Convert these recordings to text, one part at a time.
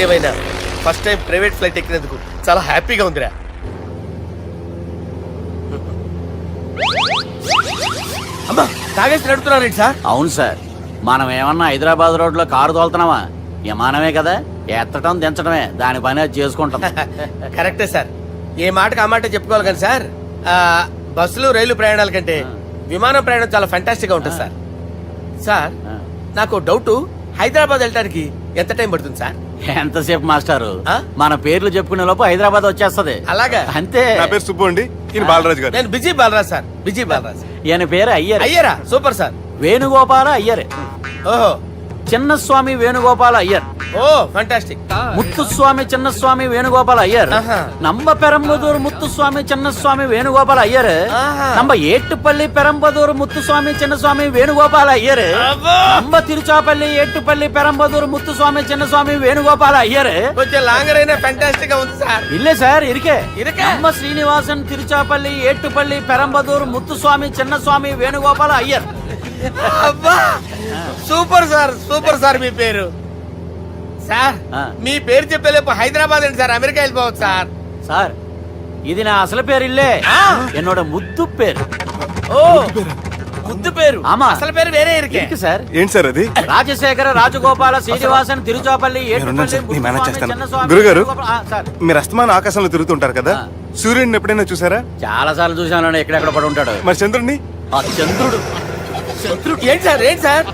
ఏమైనా first time private flight ఎక్కినందుకు చాలా హ్యాపీగా ఉందిరా. అమ్మా తాగేసి నడుపుతున్నారేంటి సార్? అవును సార్, మనం ఏమన్నా హైదరాబాద్ రోడ్ లో కారు తోలుతున్నామా? విమానమే కదా, ఎత్తటం దించడమే, దాని పని అది చేసుకుంటాం. కరెక్టే సార్, ఏ మాటకు ఆ మాట చెప్పుకోవాలి కానీ సార్, బస్సులు రైలు ప్రయాణాల కంటే విమానం ప్రయాణం చాలా ఫెంటాస్టిక్ గా ఉంటుంది సార్. సార్ నాకు డౌట్, హైదరాబాద్ వెళ్ళడానికి ఎంత టైం పడుతుంది సార్? ఎంతసేపు మాస్టారు, మన పేర్లు చెప్పుకునే లోపు హైదరాబాద్ వచ్చేస్తది. అలాగా? అంతే. నా పేరు సుబ్బు అండి, ఈయన బాలరాజు గారు. నేను busy Balaraj sir, busy Balaraj. ఈయన పేరు అయ్యర్. అయ్యరా? Super sir. వేణుగోపాల అయ్యర్. ఓహో. చిన్నస్వామి వేణుగోపాల అయ్యర్. Oh fantastic. ముత్తుస్వామి చిన్నస్వామి వేణుగోపాల అయ్యర్. నంబ పెరంబదూరు ముత్తుస్వామి చిన్నస్వామి వేణుగోపాల అయ్యర్. నంబ ఏట్టుపల్లి పెరంబదూరు ముత్తుస్వామి చిన్నస్వామి వేణుగోపాల అయ్యర్. నంబ తిరుచాపల్లి ఏట్టుపల్లి పెరంబదూరు ముత్తుస్వామి చిన్నస్వామి వేణుగోపాల అయ్యర్. కొంచెం లాంగర్ అయినా ఫంటాస్టిక్ గా ఉంది సార్. ఇల్లే సార్, ఇరికే. నంబ శ్రీనివాసన్ తిరుచాపల్లి ఏట్టుపల్లి పెరంబదూరు ముత్తుస్వామి చిన్నస్వామి వేణుగోపాల అయ్యర్. అబ్బా సూపర్ సార్, సూపర్ సార్. మీ పేరు సార్, మీ పేరు చెప్పేలేపు హైదరాబాద్ అండి సార్, అమెరికా వెళ్ళిపోవచ్చు సార్. సార్ ఇది నా అసలు పేరు ఇల్లే, ఎన్నోడ ముద్దు పేరు. ఓ ముద్దు పేరు? ఆమా, అసలు పేరు వేరే ఇరికే సార్. ఏంటి సార్ అది? రాజశేఖర రాజగోపాల శ్రీనివాసన్ తిరుచాపల్లి. గురుగారు, మీరు అస్తమాన ఆకాశంలో తిరుగుతుంటారు కదా, సూర్యుడిని ఎప్పుడైనా చూసారా? చాలా సార్లు చూసాను, ఎక్కడెక్కడ పడి ఉంటాడు. మరి చంద్రుడిని? ఆ చంద్రుడు. ఏంటి సార్, ఏంటి సార్,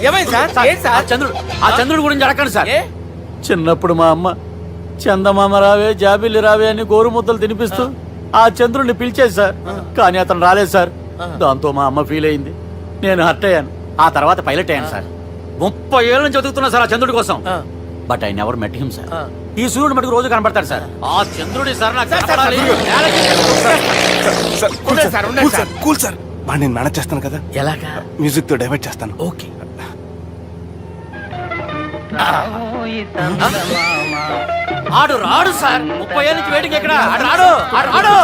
ఏమైంది సార్? ఏంటి సార్? ఆ చంద్రుడు గురించి అడగండి సార్. చిన్నప్పుడు మా అమ్మ చందమామ రావే జాబిల్లి రావే అని గోరు ముద్దలు తినిపిస్తూ ఆ చంద్రుడిని పిలిచేది సార్, కానీ అతను రాలేదు సార్. దాంతో మా అమ్మ ఫీల్ అయింది, నేను హర్ట్ అయ్యాను. ఆ తర్వాత పైలట్ అయ్యాను సార్. 30 ఏళ్ళ నుంచి చదువుతున్నా సార్ ఆ చంద్రుడి కోసం. But I never met him sir. ఈ సూర్యుడు మటుకు రోజు కనబడతాడు సార్. ఆ చంద్రుడి సార్ నాకు కూల్ సార్, నేను మేనేజ్ చేస్తాను కదా. ఎలాగా? మ్యూజిక్ తో డైవర్ట్ చేస్తాను. ఓకే. ఆడు రాడు సార్, 30 ఏళ్ళ నుంచి వెయిటింగ్. ఎక్కడ ఆడు రాడు, ఆడు రాడు.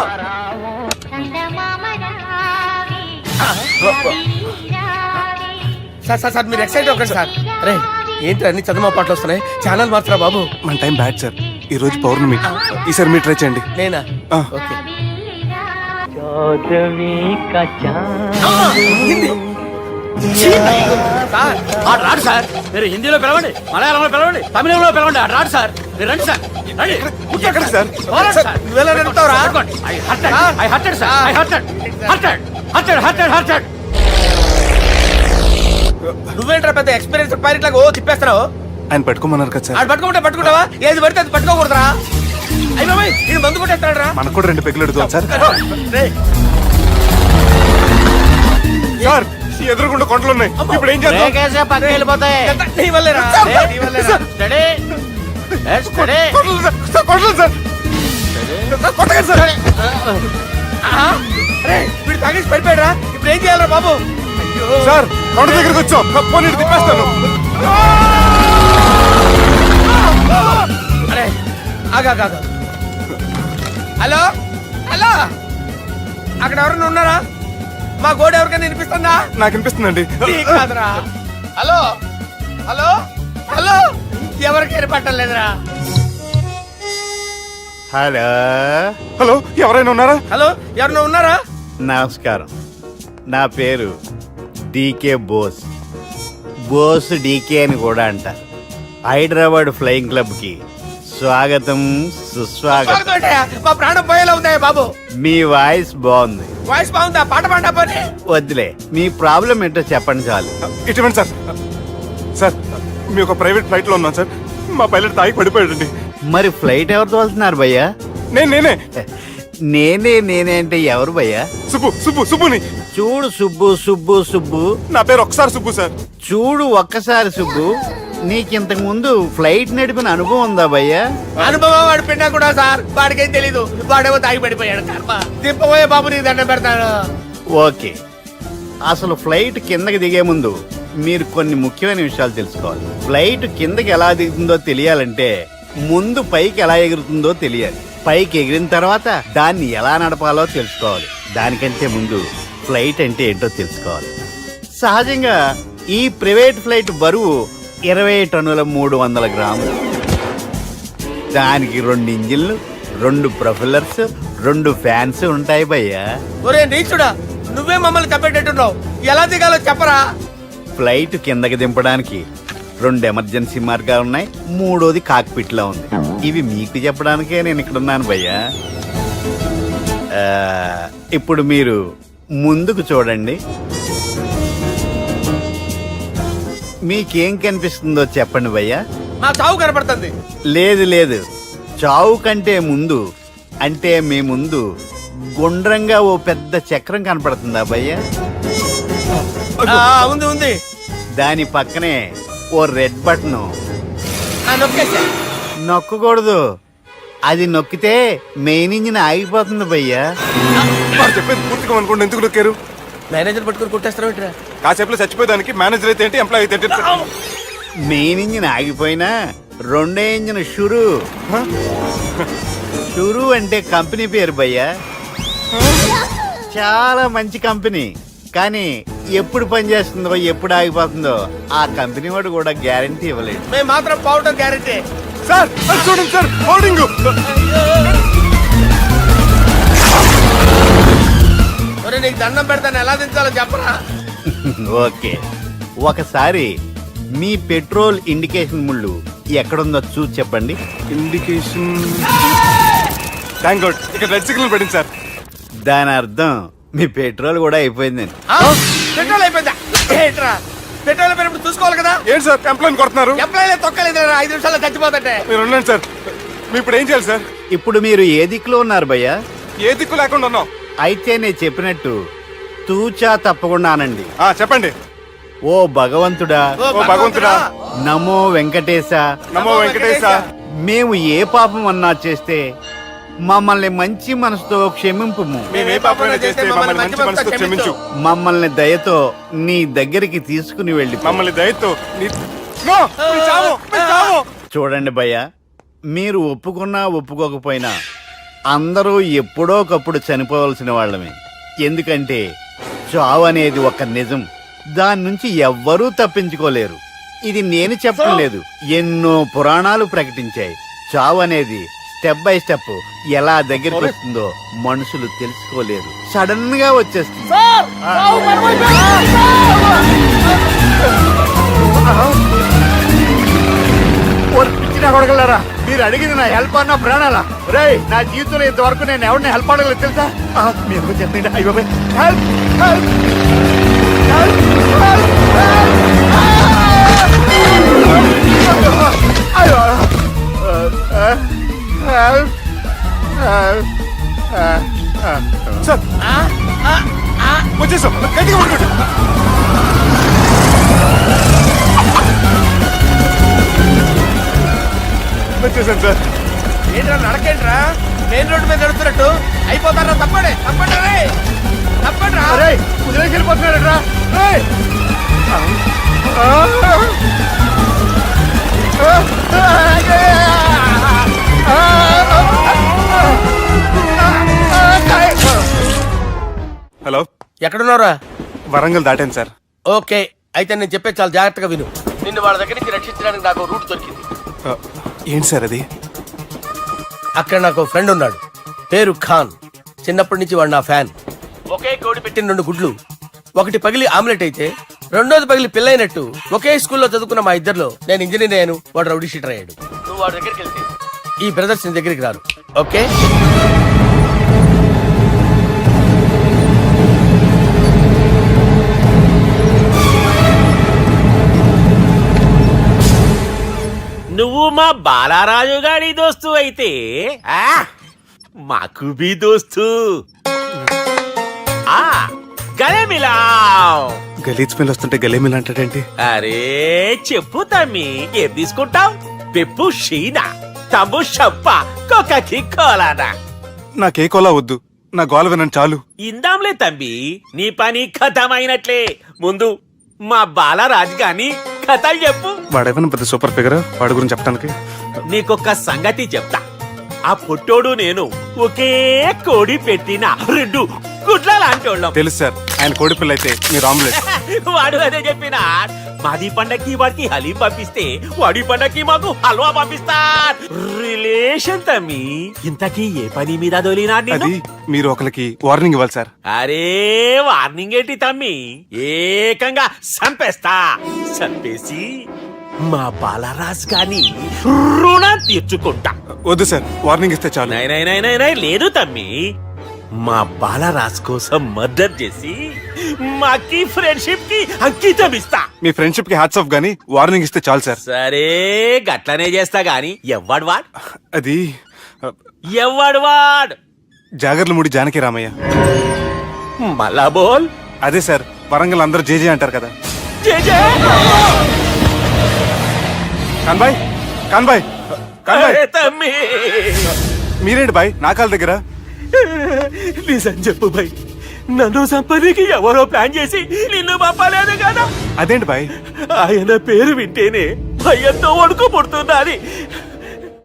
సార్ సార్ సార్ మీరు ఎక్సైట్ అవ్వకండి సార్. అరే ఏంటి అన్ని చందమా పాటలు వస్తున్నాయి, ఛానల్ మార్చరా బాబు. మన టైం బ్యాడ్ సార్, ఈ రోజు పౌర్ణమి. ఈసారి మీరు ట్రై చేయండి. నేనా? ఓకే. ఆడు రాడు సార్, మీరు హిందీలో పిలవండి, మలయాళంలో పిలవండి, తమిళంలో పిలవండి, ఆడు రాడు సార్. మీరు రండి సార్, రండి. నువ్వేంట్రా పెద్ద ఎక్స్పీరియన్స్ పైరెట్ లాగా ఓ తిప్పేస్తున్నావు? ఆయన పట్టుకోమన్నారు కదా సార్. ఆడు పట్టుకుంటే పట్టుకుంటావా? ఏది పడితే అది పట్టుకోకూడదురా. అయ్యి బాబాయ్, ఈయన మందు కొట్టేస్తాడు రా. మనకు కూడా 2 పెగ్గులు అడుగుతాం సార్. సార్ ఎదురుకుండా కొండలు ఉన్నాయి, ఇప్పుడు ఏం చేద్దాం? పక్కకి వెళ్ళిపోతాయి. నీ వల్లేరా? వీడు తాగేసి పడిపోయాడు రా, ఇప్పుడు ఏం చేయాలరా బాబు? సార్ కొండ దగ్గరికి వచ్చాం, పోనీ తిప్పేస్తాను. అరే ఆగా. హలో హలో, అక్కడ ఎవరైనా ఉన్నారా? మా గోడ ఎవరికైనా వినిపిస్తుందా? నాకు వినిపిస్తుందండి. కాదురా. హలో హలో హలో, ఎవరికి వినపట్టలేదురా. హలో హలో, ఎవరైనా ఉన్నారా? హలో ఎవరైనా ఉన్నారా? నమస్కారం, నా పేరు డీకే బోస్. బోస్ డీకే అని కూడా అంటారు. హైదరాబాద్ ఫ్లయింగ్ క్లబ్ కి స్వాగతం సుస్వాగతం. మా ప్రాణం పోయేలా ఉందా బాబు? మీ వాయిస్ బాగుంది. వాయిస్ బాగుందా? పాట పాడా పోనీ. వద్దులే, మీ ప్రాబ్లం ఏంటో చెప్పండి చాలు. ఇటువంటి సార్, సార్ మీ ఒక ప్రైవేట్ ఫ్లైట్ లో ఉన్నాం సార్, మా పైలట్ తాగి పడిపోయాడండి. మరి ఫ్లైట్ ఎవరు తోలుతున్నారు భయ్యా? నేనే నేనే అంటే ఎవరు భయ్యా? సుబ్బుని. చూడు సుబ్బు, నా పేరు ఒకసారి సుబ్బు సార్. చూడు ఒక్కసారి సుబ్బు, నీకింతకు ముందు ఫ్లైట్ నడిపిన అనుభవం ఉందా భయ్యా? అనుభవం వాడి పిన్నా కూడా సార్, వాడికేం తెలీదు, వాడేమో తాగి పడిపోయాడు. దింపబోయే బాబు నీకు దండం పెడతాను. ఓకే, అసలు ఫ్లైట్ కిందకి దిగే ముందు మీరు కొన్ని ముఖ్యమైన విషయాలు తెలుసుకోవాలి. ఫ్లైట్ కిందకి ఎలా దిగుతుందో తెలియాలంటే ముందు పైకి ఎలా ఎగురుతుందో తెలియాలి. పైకి ఎగిరిన తర్వాత దాన్ని ఎలా నడపాలో తెలుసుకోవాలి. దానికంటే ముందు ఫ్లైట్ అంటే ఏంటో తెలుసుకోవాలి. సహజంగా ఈ ప్రైవేట్ ఫ్లైట్ బరువు 20 టన్నుల 300 గ్రాములు. దానికి 2 ఇంజిన్లు, 2 ప్రొఫెల్లర్స్, 2 ఫ్యాన్స్ ఉంటాయి భయ్యా. ఒరే నీచుడా, నువ్వే మమ్మల్ని తప్పేటట్టున్నావు. ఎలా దిగాలో చెప్పరా? ఫ్లైట్ కిందకి దింపడానికి 2 ఎమర్జెన్సీ మార్గాలు ఉన్నాయి, 3వది కాక్పిట్ లో ఉంది. ఇవి మీకు చెప్పడానికే నేను ఇక్కడ ఉన్నాను భయ్యా. ఇప్పుడు మీరు ముందుకు చూడండి. మీకేం కనిపిస్తుందో చెప్పండి భయ్యా. మా చావు కనపడుతుంది. లేదు లేదు, చావు కంటే ముందు అంటే మీ ముందు గుండ్రంగా ఓ పెద్ద చక్రం కనపడుతుందా భయ్యా? ఉంది ఉంది. దాని పక్కనే ఓ రెడ్ బటన్. నొక్కేసా. నొక్కకూడదు, అది నొక్కితే మెయిన్ ఇంజిన్ ఆగిపోతుంది భయ్యా. వాడు చెప్పేది పూర్తిగా అనుకోండి, ఎందుకు నొక్కారు? మేనేజర్ పట్టుకుని కొట్టేస్తారా? కాసేపులో చచ్చిపోయేదానికి మేనేజర్ అయితే ఏంటి, ఎంప్లాయ్ అయితే ఏంటి? మెయిన్ ఇంజిన్ ఆగిపోయినా 2వ ఇంజిన్ షురు. షురు అంటే కంపెనీ పేరు భయ్యా. చాలా మంచి కంపెనీ, కానీ ఎప్పుడు పనిచేస్తుందో ఎప్పుడు ఆగిపోతుందో ఆ కంపెనీ వాడు కూడా గ్యారంటీ ఇవ్వలేదు. మేము మాత్రం పోవటం గ్యారెంటీ. సార్ అది చూడండి సార్, హోర్డింగ్. ఒరే నీకు దండం పెడతాను, ఎలా దించాలో చెప్పరా? ఓకే, ఒకసారి మీ పెట్రోల్ ఇండికేషన్ ముళ్ళు ఎక్కడుందో చూసి చెప్పండి. ఇండికేషన్. థ్యాంక్ గాడ్, ఇక్కడ రెడ్ సిగ్నల్ పడింది సార్. దాని అర్థం మీ పెట్రోల్ కూడా అయిపోయిందండి. పెట్రోల్ అయిపోయిందా? ఏంట్రా, పెట్రోల్ అయిపోయినప్పుడు చూసుకోవాలి కదా. ఏంటి సార్ ఎంప్లాయ్ కొడుతున్నారు? ఎంప్లాయీ తొక్కలేదు, 5 నిమిషాల్లో చచ్చిపోతుంటే. మీరు ఉండండి సార్, మీ ఇప్పుడు ఏం చేయాలి సార్? ఇప్పుడు మీరు ఏ దిక్కులో ఉన్నారు భయ్యా? ఏ దిక్కు లేకుండా ఉన్నాం. అయితే నేను చెప్పినట్టు తూచా తప్పకుండా అనండి. చెప్పండి. ఓ భగవంతుడా, ఓ ఓ భగవంతుడా, నమో వెంకటేశ, నమో వెంకటేశ. మేము ఏ పాపం అన్నా చేస్తే మమ్మల్ని మంచి మనసుతో క్షమింపు. మేము ఏ పాపమైనా చేస్తే మమ్మల్ని మంచి మనసుతో క్షమించు. మమ్మల్ని దయతో నీ దగ్గరికి తీసుకుని వెళ్ళి మమ్మల్ని దయతో నో, మీ చావు, మీ చావు. చూడండి భయ్య, మీరు ఒప్పుకున్నా ఒప్పుకోకపోయినా అందరూ ఎప్పుడో ఒకప్పుడు చనిపోవలసిన వాళ్ళమే. ఎందుకంటే చావు అనేది ఒక నిజం, దాని నుంచి ఎవ్వరూ తప్పించుకోలేరు. ఇది నేను చెప్పడం లేదు, ఎన్నో పురాణాలు ప్రకటించాయి. చావు అనేది స్టెప్ బై స్టెప్ ఎలా దగ్గరికి వస్తుందో మనుషులు తెలుసుకోలేరు, సడన్ గా వచ్చేస్తుంది. కొడగలరా, మీరు అడిగింది నా హెల్ప్ అన్న ప్రాణాలా? రే, నా జీవితంలో ఇంతవరకు నేను ఎవరిని హెల్ప్ అడగలేదు తెలుసా? మీరు చెప్పండి. అయ్యో హెల్ప్ హెల్ప్ సార్ వచ్చేసాం, గట్టిగా పట్టుకోండి. వచ్చేసాను సార్. ఏంట్రా నడకేంట్రా, మెయిన్ రోడ్డు మీద నడుస్తున్నట్టు అయిపోతారా? తప్పండి తప్పండి రే, తప్పండి రా. కుదిరేసి వెళ్ళిపోతున్నారా? హలో, ఎక్కడున్నారా? వరంగల్ దాటాను సార్. ఓకే, అయితే నేను చెప్పే చాలా జాగ్రత్తగా విను. నిన్ను వాళ్ళ దగ్గర నుంచి రక్షించడానికి నాకు రూట్ దొరికింది. ఏంటి సార్ అది? అక్కడ నాకు ఫ్రెండ్ ఉన్నాడు, పేరు ఖాన్. చిన్నప్పటి నుంచి వాడు నా ఫ్యాన్. ఒకే కోడి పెట్టిన 2 గుడ్లు, ఒకటి పగిలి ఆమ్లెట్ అయితే రెండోది పగిలి పిల్లైనట్టు ఒకే స్కూల్లో చదువుకున్న మా ఇద్దరిలో నేను ఇంజనీర్ అయ్యాను, వాడు రౌడీ షీటర్ అయ్యాడు. నువ్వు వాడి దగ్గరికి వెళ్తే ఈ బ్రదర్స్ నీ దగ్గరికి రారు. ఓకే, నువ్వు మా బాలారాజు గాడి దోస్తు అయితే మాకు బి దోస్తు. గలే మిలావ్. గలీజ్ స్మెల్ వస్తుంటే గలేమిల్ అంటాడేంటి? అరే చెప్పు తమ్మి, ఏం తీసుకుంటావ్? పెప్పు షీనా, తమ్ము షప్ప, కొకకి కోలానా? నాకే కోలా వద్దు, నా గోల వినండి చాలు. ఇందాంలే తమ్మి, నీ పని ఖతమైనట్లే. ముందు మా బాలరాజు గాని కథలు చెప్పు. వాడేమైనా పెద్ద సూపర్ ఫిగర్, వాడి గురించి చెప్పడానికి. నీకొక్క సంగతి చెప్తా. ఆ పుట్టోడు నేను ఒకే కోడి పెట్టిన 2 గుడ్ల లాంటి వాళ్ళం. తెలుసు సార్, ఆయన కోడి పిల్ల అయితే మీరు ఆమ్లెట్. వాడు అదే చెప్పిన మాది పండక్కి వాడికి హలీం పంపిస్తే వాడి పండక్కి మాకు హల్వా పంపిస్తా రిలేషన్ తమ్మి ఇంతకీ ఏ పని మీద దొలినా అది మీరు ఒకరికి వార్నింగ్ ఇవ్వాలి సార్. అరే వార్నింగ్ ఏంటి తమ్మి ఏకంగా చంపేస్తా చంపేసి మా బాలరాజ్ గాని రుణం తీర్చుకుంటా. వద్దు సార్, వార్నింగ్ ఇస్తే చాలు. నై లేదు తమ్మి మా బాలరాజ్ కోసం మర్డర్ చేసి మాకి ఫ్రెండ్షిప్ కి అంకితం ఇస్తా. మీ ఫ్రెండ్షిప్ కి హ్యాట్స్ ఆఫ్ గానీ వార్నింగ్ ఇస్తే చాలు సార్. సరే గట్లనే చేస్తా గాని ఎవ్వడు వాడ్ అది ఎవ్వడు వాడ్ జాగర్లమూడి జానకి రామయ్య. మళ్ళా బోల్ అదే సార్, వరంగల్ అందరూ జేజే అంటారు కదా. జే జే. కాన్బాయ్ కాన్బాయ్ కాన్బాయ్, అరే తమ్మి మీరేంటి బాయ్ నా కాళ్ళ దగ్గర? నిజం చెప్పు భయ్, నన్ను సంపదికి ఎవరో ప్లాన్ చేసి నిన్ను పంపలేదు కదా. అదేంటి బాయ్? ఆయన పేరు వింటేనే భయంతో వణుకు పుడుతున్నది.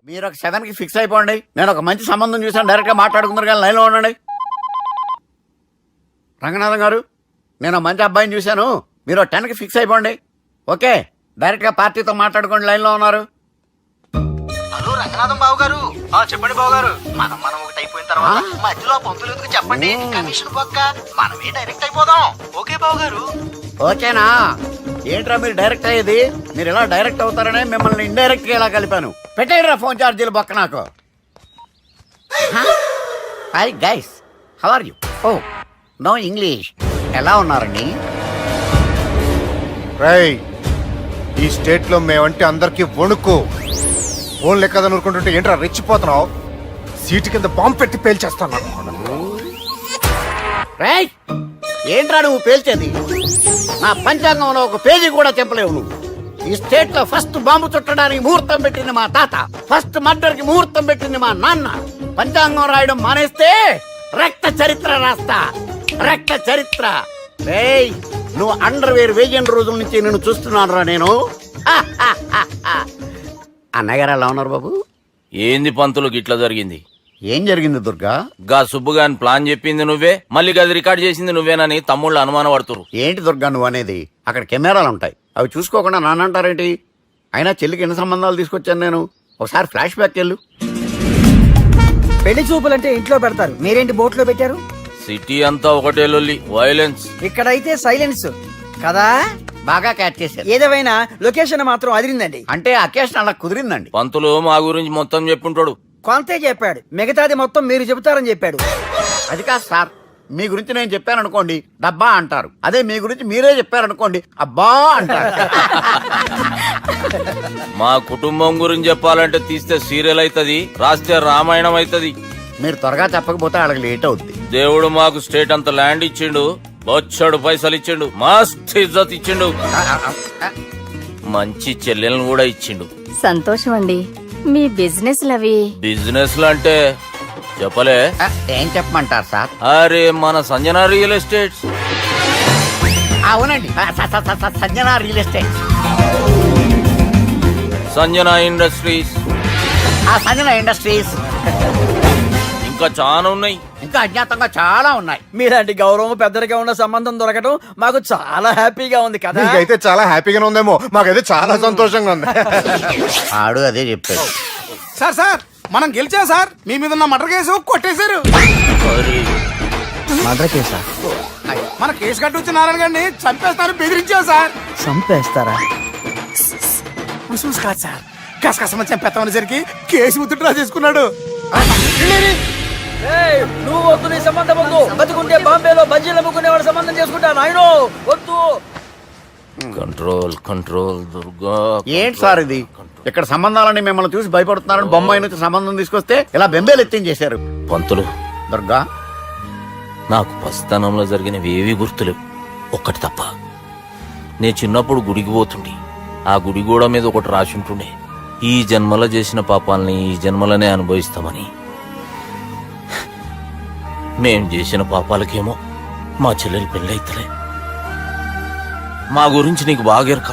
మీరు ఒక 7కి ఫిక్స్ అయిపోండి. నేను ఒక మంచి సంబంధం చూసాను, డైరెక్ట్ గా మాట్లాడుకుందరు కానీ లైన్లో ఉండండి. రంగనాథం గారు, నేను మంచి అబ్బాయిని చూశాను, మీరు 10కి ఫిక్స్ అయిపోండి. ఓకే, డైరెక్ట్ గా పార్టీతో మాట్లాడుకోండి, లైన్లో ఉన్నారు. హలో రంగనాథం బాబు గారు. చెప్పండి బాబు గారు. మనం ఒకటి అయిపోయిన తర్వాత మధ్యలో పంతులు ఎందుకు చెప్పండి, కమిషన్ పక్క మనమే డైరెక్ట్ అయిపోదాం. ఓకే బాబు గారు. ఓకేనా? ఏంట్రా మీరు డైరెక్ట్ అయ్యేది? మీరు ఇలా డైరెక్ట్ అవుతారనే మిమ్మల్ని ఇండైరెక్ట్ గా ఇలా కలిపాను. పెట్టేయరా ఫోన్ ఛార్జీలు బొక్క నాకు. Hi guys, how are you? Oh no English. ఎలా ఉన్నారండి? రేయ్, ఈ స్టేట్ లో మేమంటే అందరికి వణుకు. ఫోన్ లెక్క అనుకుంటుంటే ఏంట్రా రెచ్చిపోతున్నావు? సీటు కింద బాంబు పెట్టి పేల్చేస్తాను. రేయ్, ఏంట్రా నువ్వు పేల్చేది? నా పంచాంగంలో ఒక పేజీ కూడా చెప్పలేవు నువ్వు. ఈ స్టేట్ లో ఫస్ట్ బాంబు చుట్టడానికి ముహూర్తం పెట్టింది మా తాత, ఫస్ట్ మర్డర్ కి ముహూర్తం పెట్టింది మా నాన్న. పంచాంగం రాయడం మానేస్తే రక్త చరిత్ర రాస్తా, రక్త చరిత్ర. రేయ్, నువ్వు అండర్వేర్ వేయని రోజుల నుంచి నేను చూస్తున్నాను రా నేను. అన్నగారు ఎలా ఉన్నారు బాబు? ఏంది పంతులు గిట్లా జరిగింది? ఏం జరిగింది దుర్గా? గా సుబ్బుగాని ప్లాన్ చెప్పింది నువ్వే, మళ్ళీ గది రికార్డ్ చేసింది నువ్వేనని తమ్ముళ్ళు అనుమాన పడుతురు. ఏంటి దుర్గా నువ్వు అనేది? అక్కడ కెమెరాలు ఉంటాయి, అవి చూసుకోకుండా నాన్న అంటారేంటి? అయినా చెల్లికి ఎన్ని సంబంధాలు తీసుకొచ్చాను నేను. ఒకసారి ఫ్లాష్ బ్యాక్ వెళ్ళు. పెళ్లి చూపులంటే ఇంట్లో పెడతారు, మీరేంటి బోట్లో పెట్టారు? సిటీ అంతా ఒకటే లొల్లి, వైలెన్స్. ఇక్కడైతే సైలెన్స్ కదా. బాగా క్యాచ్ చేశారు. ఏదేమైనా లొకేషన్ మాత్రం అదిరిందండి. అంటే అకేషన్ అలా కుదిరిందండి. పంతులు మా గురించి మొత్తం చెప్పుంటాడు. కొంతే చెప్పాడు, మిగతాది మొత్తం మీరు చెబుతారని చెప్పాడు. అది కాదు సార్, మీ గురించి నేను చెప్పాను అనుకోండి డబ్బా అంటారు, అదే మీ గురించి మీరే చెప్పారనుకోండి అబ్బా అంటారు. మా కుటుంబం గురించి చెప్పాలంటే తీస్తే సీరియల్ అవుతుంది, రాస్తే రామాయణం అవుతుంది. మీరు త్వరగా చెప్పకపోతే వాళ్ళకి లేట్ అవుద్ది. దేవుడు మాకు స్టేట్ అంత ల్యాండ్ ఇచ్చిండు, బొచ్చడు పైసలు ఇచ్చిండు, మస్త్ ఇజ్జత్ ఇచ్చిండు, మంచి చెల్లెలను కూడా ఇచ్చిండు. సంతోషం అండి. మీ బిజినెస్ లవి బిజినెస్ అంటే చెప్పలే. ఏం చెప్పమంటారు సార్? అరే మన సంజన రియల్ ఎస్టేట్స్. అవునండి, Sanjana real estate, Sanjana industries, Sanjana industries, ఇంకా చాలా ఉన్నాయి. ఇంకా అజ్ఞాతంగా చాలా ఉన్నాయి. మీలాంటి గౌరవం పెద్దరిగా ఉన్న సంబంధం దొరకడం మాకు చాలా హ్యాపీగా ఉంది కదా. మీకైతే చాలా హ్యాపీగానే ఉందేమో, మాకైతే చాలా సంతోషంగా ఉంది. ఆడు అదే చెప్పాడు. సార్ మనం గెలిచాం సార్. మీ మీద ఉన్న మర్డర్ కేసు కొట్టేశారు. మర్డర్ కేసా? మన కేసు కట్టి వచ్చిన నారాయణ గారిని చంపేస్తాను బెదిరించాం సార్. చంపేస్తారా? చూసి కాదు సార్, కసకసమని చంపేస్తామనేసరికి కేసు విత్డ్రా చేసుకున్నాడు. నువ్వు వద్దు, నీ సంబంధం వద్దు. బతుకుంటే బాంబేలో బజ్జీలు అమ్ముకునేవాడు సంబంధం చేసుకుంటా నాయనో, వద్దు. Control control Durga. ఏంటి సార్ ఇది? ఇక్కడ సంబంధాలని మిమ్మల్ని చూసి భయపడుతున్నారని బొమ్మాయి నుంచి సంబంధం తీసుకొస్తే ఇలా బెంబేలు ఎత్తించేశారు. పంతులు, దుర్గా, నాకు పసితనంలో జరిగినవి ఏవి గుర్తులేవు, ఒక్కటి తప్ప. నే చిన్నప్పుడు గుడికి పోతుండే, ఆ గుడి గోడ మీద ఒకటి రాసి ఉంటుండే, ఈ జన్మలో చేసిన పాపాలని ఈ జన్మలనే అనుభవిస్తామని. మేం చేసిన పాపాలకేమో మా చెల్లెలు పెళ్ళైతలే. మా గురించి నీకు బాగెరక,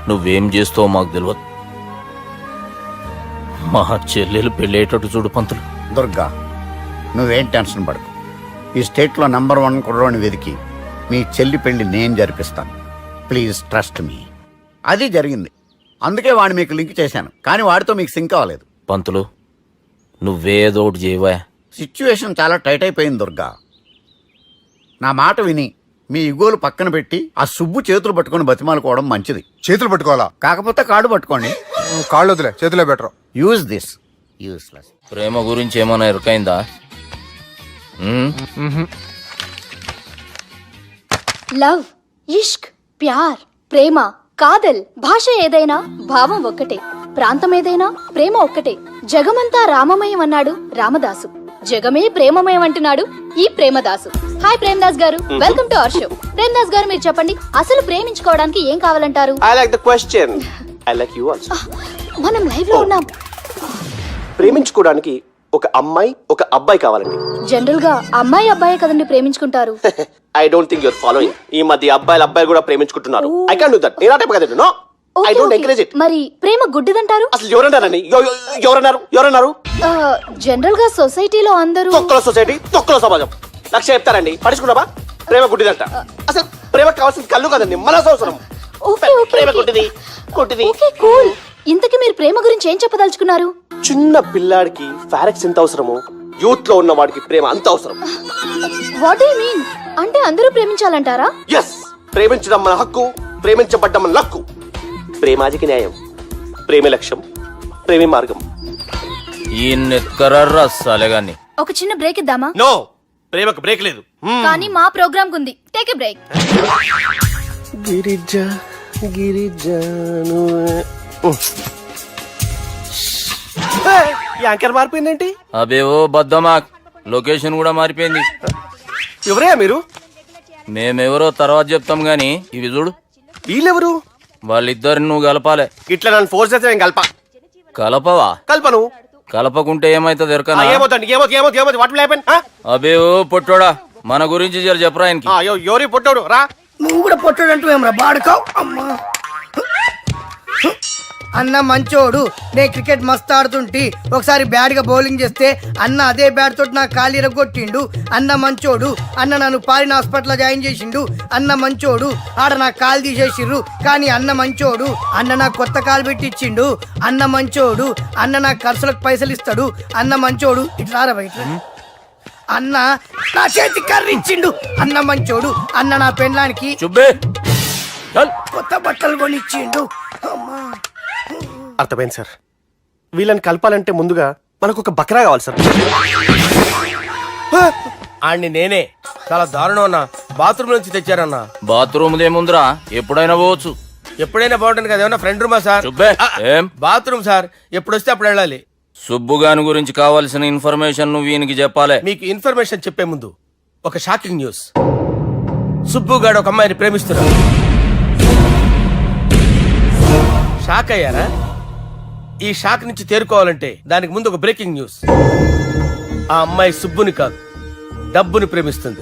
నువ్వేం చేస్తావో మాకు తెలియదు. మా చెల్లెలు పెళ్ళేటట్టు చూడు పంతులు. దుర్గా, నువ్వేం టెన్షన్ పడకు. ఈ స్టేట్ లో నంబర్ 1 కుర్రోని వెతికి మీ చెల్లి పెళ్లి నేను జరిపిస్తాను. Please trust me. అది జరిగింది. అందుకే వాడిని మీకు లింక్ చేశాను, కానీ వాడితో మీకు సింక్ అవ్వలేదు. పంతులు నువ్వేదో ఒకటి చేయవా. సిచ్యువేషన్ చాలా టైట్ అయిపోయింది దుర్గా. నా మాట విని మీ ఇగోలు పక్కన పెట్టి ఆ సుబ్బు చేతులు పట్టుకొని బతిమాలుకోవడం మంచిది. చేతులు పట్టుకోవాలా? కాకపోతే కాడు పట్టుకోండి. కాళ్ళు వదిలే, చేతులే బెటర్. Use this. యూస్లెస్. ప్రేమ గురించి ఏమైనా ఎరుకైందా? లవ్, ఇష్క్, ప్యార్, ప్రేమ, కాదల్ భాష ఏదైనా భావం ఒక్కటే, ప్రాంతం ఏదైనా ప్రేమ ఒక్కటే. జగమంతా రామమయం అన్నాడు రామదాసు, జగమే ప్రేమమయం అంటున్నాడు ఈ ప్రేమదాసు. హాయ్ ప్రేమదాస్ గారు, welcome to our show. Premadasa గారు మీరు చెప్పండి, అసలు ప్రేమించుకోవడానికి ఏం కావాలంటారు? I like the question. I like you also. మనం లైవ్ లో ఉన్నాం. ప్రేమించుకోవడానికి ఒక అమ్మాయి ఒక అబ్బాయి కావాలండి. జనరల్ గా అమ్మాయి అబ్బాయి కదండి ప్రేమించుకుంటారు. I don't think your following. ఈ మధ్య అబ్బాయిలు కూడా ప్రేమించుకుంటున్నారు. I can't do that. నేను ఆ టైప్ కదండి. No, I don't encourage it. మరి ప్రేమ గుడ్డిదంటారు? అసలు ఎవరన్నారని? ఎవరన్నారు? జనరల్ గా సొసైటీలో అందరూ తొక్కల సొసైటీ, తొక్కల సమాజం లక్ష చెప్తారండి. పడుచుకున్నావా? ప్రేమ గుడ్డిదంట. అసలు ప్రేమ కావాల్సిన కళ్ళు కదండి, మనసు అవసరం. ఓకే ఓకే ప్రేమ గుడ్డిది, గుడ్డిది. Okay cool. ఇంతకీ మీరు ప్రేమ గురించి ఏం చెప్పదలుచుకున్నారు? చిన్న పిల్లాడికి ఫారెక్స్ ఎంత అవసరమో యూత్ లో ఉన్న వాడికి ప్రేమ అంత అవసరం. What do you mean? అంటే అందరూ ప్రేమించాలంటారా? ఎస్, ప్రేమించడం మన హక్కు, ప్రేమించబడ్డం మన లక్కు. ప్రేమాజికి న్యాయం, ప్రేమే లక్ష్యం, ప్రేమే మార్గం. ఈ నెత్కరర్రా సాలెగాన్ని. ఒక చిన్న బ్రేక్ ఇద్దామా? నో, ప్రేమకు బ్రేక్ లేదు. కానీ మా ప్రోగ్రామ్ కుంది. Take a break. గిరిజ గిరిజను యాంకర్ మారిపోయిందేంటి? అబేవో బద్దమాక్, లొకేషన్ కూడా మారిపోయింది. ఎవరే మీరు? మేమెవరో తర్వాత చెప్తాం గాని ఇవి చూడు. వీళ్ళెవరు? వాళ్ళిద్దరిని నువ్వు కలపాలే. ఇట్లా నన్ను ఫోర్స్ చేస్తే నేను కలపవా? కల్పను. కలపకుంటే ఏమైతుంది ఎరకనా? ఏమవుతుంది? What will happen? అబేవో పొట్టోడా, మన గురించి జర చెప్పరా ఆయనకి. ఎవరి పొట్టాడు రా. నువ్వు కూడా పొట్టాడంటూ ఏమరా బాడుకావు? అమ్మా అన్న మంచోడు. నేను క్రికెట్ మస్తు ఆడుతుంటి, ఒకసారి బ్యాట్ గా బౌలింగ్ చేస్తే అన్న అదే బ్యాట్ తోటి నా కాలు ఇరగొట్టిండు. అన్న మంచోడు. అన్న నన్ను పాలిన హాస్పిటల్ జాయిన్ చేసిండు. అన్న మంచోడు. ఆడ నా కాలు తీసేసిర్రు, కానీ అన్న మంచోడు. అన్న నాకు కొత్త కాలు పెట్టి ఇచ్చిండు. అన్న మంచోడు. అన్న నాకు ఖర్చులకు పైసలు ఇస్తాడు. అన్న మంచోడు. ఇట్లా రా బయట. అన్న నా చేతి కర్రీ ఇచ్చిండు. అన్న మంచోడు. అన్న నా పెళ్ళానికి చుబ్బే కొత్త బట్టలు కొనిచ్చిండు. అమ్మా అర్థమైంది సార్. వీళ్ళని కలపాలంటే ముందుగా మనకు ఒక బక్రా కావాలి సార్. ఆడిని నేనే చాలా దారుణం అన్నా. బాత్రూమ్ నుంచి తెచ్చారన్నా. బాత్రూమ్ దేముందిరా, ఎప్పుడైనా పోవచ్చు. ఎప్పుడైనా బాగుంటుంది కదా. ఏమన్నా ఫ్రెండ్ రూమా సార్? చుబ్బే ఏం బాత్రూమ్ సార్, ఎప్పుడు వస్తే అప్పుడు వెళ్ళాలి. సుబ్బుగాని గురించి కావాల్సిన ఇన్ఫర్మేషన్ నువ్వు వీనికి చెప్పాలి. మీకు ఇన్ఫర్మేషన్ చెప్పే ముందు ఒక షాకింగ్ న్యూస్. సుబ్బుగాడు ఒక అమ్మాయిని ప్రేమిస్తున్నాడు. షాక్ అయ్యారా? ఈ షాక్ నుంచి తేరుకోవాలంటే దానికి ముందు ఒక బ్రేకింగ్ న్యూస్. ఆ అమ్మాయి సుబ్బుని కాదు, డబ్బుని ప్రేమిస్తుంది.